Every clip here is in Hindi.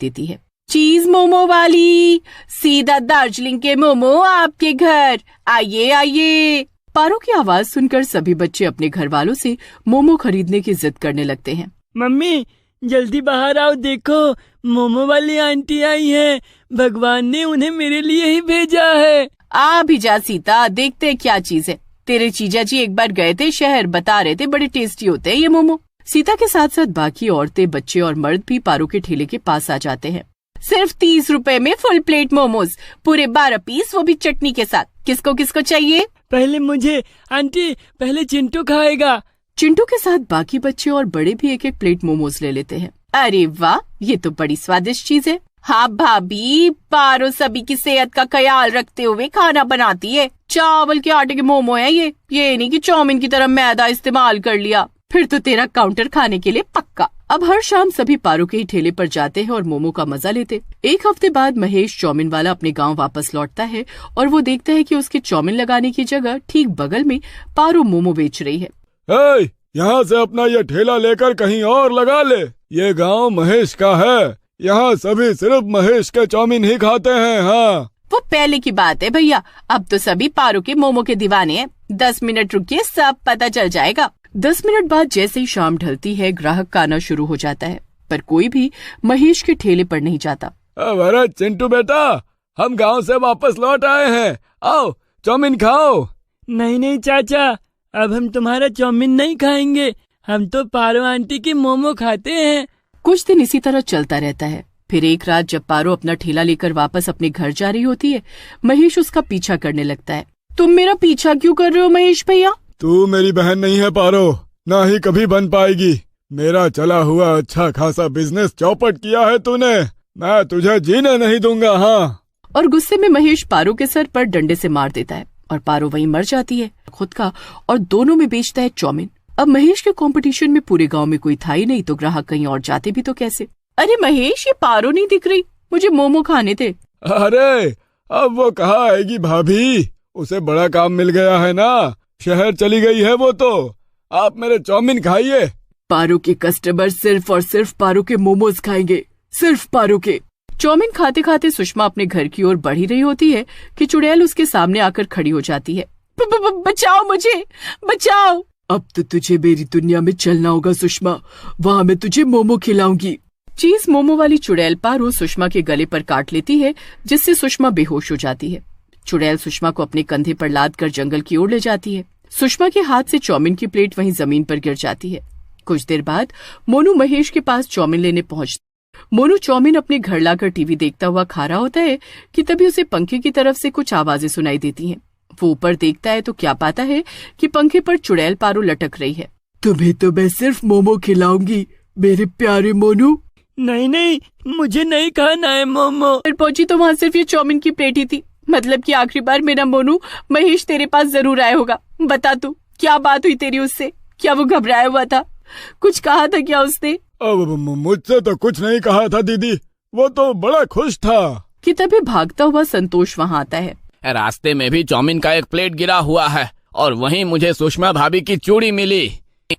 देती है। चीज मोमो वाली, सीधा दार्जिलिंग के मोमो आपके घर, आइए आइए। पारो की आवाज सुनकर सभी बच्चे अपने घर वालों से मोमो खरीदने की जिद करने लगते हैं। मम्मी जल्दी बाहर आओ, देखो मोमो वाली आंटी आई है, भगवान ने उन्हें मेरे लिए ही भेजा है। आ भी जा सीता, देखते हैं क्या चीज है। तेरे जीजा जी एक बार गए थे शहर, बता रहे थे बड़े टेस्टी होते हैं ये मोमो। सीता के साथ साथ बाकी औरतें, बच्चे और मर्द भी पारो के ठेले के पास आ जाते हैं। सिर्फ 30 रुपए में फुल प्लेट मोमोज, पूरे 12 पीस, वो भी चटनी के साथ। किसको किसको चाहिए? पहले मुझे। आंटी पहले चिंटू खाएगा। चिंटू के साथ बाकी बच्चे और बड़े भी एक एक प्लेट मोमोज ले लेते हैं। अरे वाह, ये तो बड़ी स्वादिष्ट चीज है। हाँ भाभी, पारो सभी की सेहत का ख्याल रखते हुए खाना बनाती है। चावल के आटे के मोमो है ये नहीं कि चाउमीन की तरह मैदा इस्तेमाल कर लिया। फिर तो तेरा काउंटर खाने के लिए पक्का। अब हर शाम सभी पारो के ही ठेले पर जाते हैं और मोमो का मजा लेते। एक हफ्ते बाद महेश चाउमीन वाला अपने गांव वापस लौटता है और वो देखता है कि उसके चाउमीन लगाने की जगह ठीक बगल में पारो मोमो बेच रही है। यहाँ से अपना ये ठेला लेकर कहीं और लगा ले। ये गांव महेश का है, यहाँ सभी सिर्फ महेश के चाउमीन ही खाते हैं। हाँ, वो पहले की बात है भैया, अब तो सभी पारो के मोमो के दीवाने हैं। 10 मिनट रुकिए, सब पता चल जाएगा। 10 मिनट बाद जैसे ही शाम ढलती है, ग्राहक का आना शुरू हो जाता है, पर कोई भी महेश के ठेले पर नहीं जाता। अरे चिंटू बेटा, हम गांव से वापस लौट आए हैं, आओ चाउमीन खाओ। नहीं चाचा, अब हम तुम्हारा चाउमीन नहीं खाएंगे, हम तो पारो आंटी की मोमो खाते हैं। कुछ दिन इसी तरह चलता रहता है। फिर एक रात जब पारो अपना ठेला लेकर वापस अपने घर जा रही होती है, महेश उसका पीछा करने लगता है। तुम मेरा पीछा क्यों कर रहे हो महेश भैया? तू मेरी बहन नहीं है पारो, ना ही कभी बन पाएगी। मेरा चला हुआ अच्छा खासा बिजनेस चौपट किया है तूने, मैं तुझे जीने नहीं दूंगा। हाँ। और गुस्से में महेश पारो के सर पर डंडे से मार देता है और पारो वहीं मर जाती है खुद का, और दोनों में बेचता है चाउमीन। अब महेश के कंपटीशन में पूरे गांव में कोई था ही नहीं, तो ग्राहक कहीं और जाते भी तो कैसे? अरे महेश, ये पारो नहीं दिख रही, मुझे मोमो खाने थे। अरे अब वो कहाँ आएगी भाभी, उसे बड़ा काम मिल गया है ना, शहर चली गई है वो तो। आप मेरे चाउमीन खाइए। पारो के कस्टमर सिर्फ और सिर्फ पारो के मोमोज खाएंगे, सिर्फ पारो के। चाउमीन खाते खाते सुषमा अपने घर की ओर बढ़ ही रही होती है कि चुड़ैल उसके सामने आकर खड़ी हो जाती है। बचाओ मुझे, बचाओ। अब तो तुझे मेरी दुनिया में चलना होगा सुषमा, वहाँ मैं तुझे मोमो खिलाऊंगी। चीज मोमो वाली चुड़ैल पारो सुषमा के गले पर काट लेती है, जिससे सुषमा बेहोश हो जाती है। चुड़ैल सुषमा को अपने कंधे पर लाद कर जंगल की ओर ले जाती है। सुषमा के हाथ से चाउमीन की प्लेट वहीं जमीन पर गिर जाती है। कुछ देर बाद मोनू महेश के पास चाउमीन लेने पहुंचता। मोनू चाउमीन अपने घर लाकर टीवी देखता हुआ खा रहा होता है कि तभी उसे पंखे की तरफ से कुछ आवाजें सुनाई देती हैं। वो ऊपर देखता है तो क्या पाता है कि पंखे पर चुड़ैल पारो लटक रही है। तुम्हें तो मैं सिर्फ मोमो खिलाऊंगी मेरे प्यारे मोनू। नहीं, मुझे नहीं खाना है मोमो। फिर पहुंची तो वहाँ सिर्फ ये चाउमीन की प्लेट ही थी। मतलब कि आखिरी बार मेरा मोनू महेश तेरे पास जरूर आया होगा। बता तू, क्या बात हुई तेरी उससे? क्या वो घबराया हुआ था? कुछ कहा था क्या उसने? मुझसे तो कुछ नहीं कहा था दीदी, वो तो बड़ा खुश था। कि तभी भागता हुआ संतोष वहाँ आता है। रास्ते में भी चाउमीन का एक प्लेट गिरा हुआ है और वहीं मुझे सुषमा भाभी की चूड़ी मिली।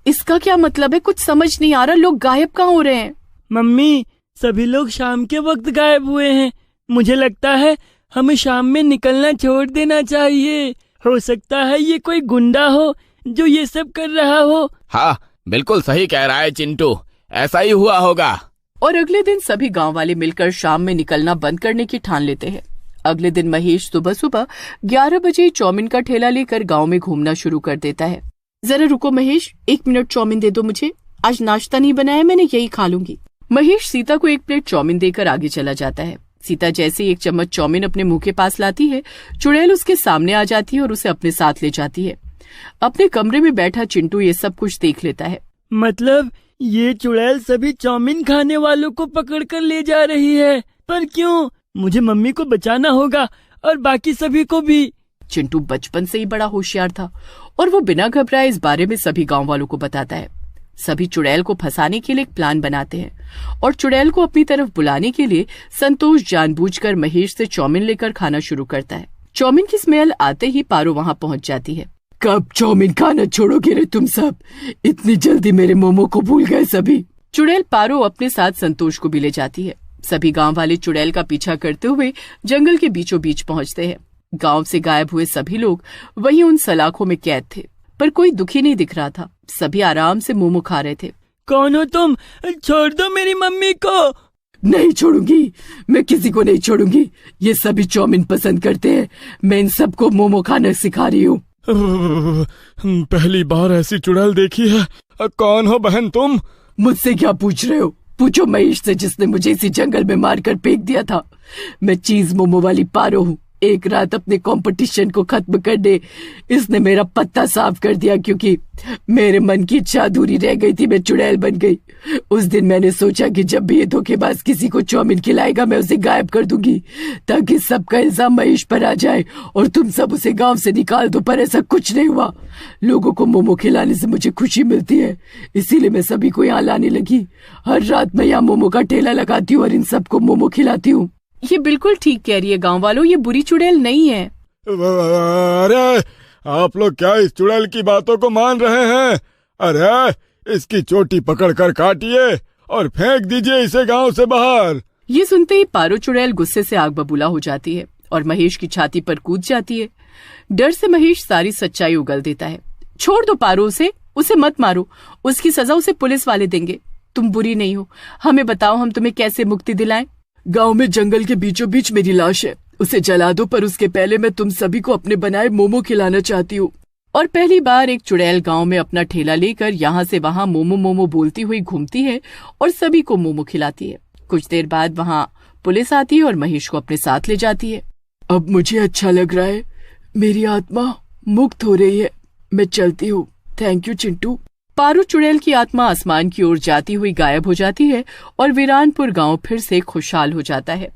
इसका क्या मतलब है? कुछ समझ नहीं आ रहा, लोग गायब कहाँ हो रहे हैं? मम्मी, सभी लोग शाम के वक्त गायब हुए हैं। मुझे लगता है हमें शाम में निकलना छोड़ देना चाहिए। हो सकता है ये कोई गुंडा हो जो ये सब कर रहा हो। हाँ, बिल्कुल सही कह रहा है चिंटू, ऐसा ही हुआ होगा। और अगले दिन सभी गांव वाले मिलकर शाम में निकलना बंद करने की ठान लेते हैं। अगले दिन महेश सुबह सुबह 11 बजे चाउमीन का ठेला लेकर गांव में घूमना शुरू कर देता है। जरा रुको महेश, 1 मिनट चाउमीन दे दो मुझे, आज नाश्ता नहीं बनाया मैंने, यही खा लूंगी। महेश सीता को 1 प्लेट चाउमीन देकर आगे चला जाता है। सीता जैसे ही 1 चम्मच चाउमीन अपने मुंह के पास लाती है, चुड़ैल उसके सामने आ जाती है और उसे अपने साथ ले जाती है। अपने कमरे में बैठा चिंटू ये सब कुछ देख लेता है। मतलब ये चुड़ैल सभी चाउमीन खाने वालों को पकड़ कर ले जा रही है, पर क्यों? मुझे मम्मी को बचाना होगा और बाकी सभी को भी। चिंटू बचपन से ही बड़ा होशियार था और वो बिना घबराए इस बारे में सभी गांव वालों को बताता है। सभी चुड़ैल को फंसाने के लिए एक प्लान बनाते हैं और चुड़ैल को अपनी तरफ बुलाने के लिए संतोष जानबूझकर महेश से चाउमीन लेकर खाना शुरू करता है। चाउमीन की स्मेल आते ही पारो वहाँ पहुँच जाती है। कब चाउमीन खाना छोड़ोगे रे तुम सब? इतनी जल्दी मेरे मोमो को भूल गए सभी। चुड़ैल पारो अपने साथ संतोष को भी ले जाती है। सभी गांव वाले चुड़ैल का पीछा करते हुए जंगल के बीचों बीच पहुंचते हैं। गांव से गायब हुए सभी लोग वहीं उन सलाखों में कैद थे, पर कोई दुखी नहीं दिख रहा था। सभी आराम से मोमो खा रहे थे। कौन हो तुम? छोड़ दो मेरी मम्मी को। नहीं छोड़ूंगी, मैं किसी को नहीं छोड़ूंगी। ये सभी चाउमीन पसंद करते हैं, मैं इन सबको मोमो खाना सिखा रही हूँ। पहली बार ऐसी चुड़ैल देखी है। कौन हो बहन तुम? मुझसे क्या पूछ रहे हो? पूछो महेश से, जिसने मुझे इसी जंगल में मारकर फेंक दिया था। मैं चीज मोमो वाली पारो हूँ। एक रात अपने कंपटीशन को खत्म करने इसने मेरा पत्ता साफ कर दिया, क्योंकि मेरे मन की इच्छा अधूरी रह गई थी। मैं चुड़ैल बन गई। उस दिन मैंने सोचा कि जब भी ये धोखेबाज किसी को चाउमीन खिलाएगा मैं उसे गायब कर दूंगी, ताकि सबका इल्जाम महेश पर आ जाए और तुम सब उसे गांव से निकाल दो। पर ऐसा कुछ नहीं हुआ। लोगों को मोमो खिलाने से मुझे खुशी मिलती है, इसीलिए मैं सभी को यहाँ लाने लगी। हर रात मैं यहाँ मोमो का ठेला लगाती हूँ और इन सबको मोमो खिलाती हूँ। ये बिल्कुल ठीक कह रही है गांव वालों, ये बुरी चुड़ैल नहीं है। अरे आप लोग क्या इस चुड़ैल की बातों को मान रहे हैं? अरे इसकी चोटी पकड़ कर काटिए और फेंक दीजिए इसे गांव से बाहर। ये सुनते ही पारो चुड़ैल गुस्से से आग बबूला हो जाती है और महेश की छाती पर कूद जाती है। डर से महेश सारी सच्चाई उगल देता है। छोड़ दो पारो उसे मत मारो, उसकी सजा उसे पुलिस वाले देंगे। तुम बुरी नहीं हो, हमें बताओ हम तुम्हें कैसे मुक्ति दिलाएं। गांव में जंगल के बीचों बीच मेरी लाश है, उसे जला दो, पर उसके पहले मैं तुम सभी को अपने बनाए मोमो खिलाना चाहती हूँ। और पहली बार एक चुड़ैल गांव में अपना ठेला लेकर यहाँ से वहाँ मोमो मोमो बोलती हुई घूमती है और सभी को मोमो खिलाती है। कुछ देर बाद वहाँ पुलिस आती है और महेश को अपने साथ ले जाती है। अब मुझे अच्छा लग रहा है, मेरी आत्मा मुक्त हो रही है, मैं चलती हूँ। Thank you Chintu. पारो चुड़ैल की आत्मा आसमान की ओर जाती हुई गायब हो जाती है और वीरानपुर गांव फिर से खुशहाल हो जाता है।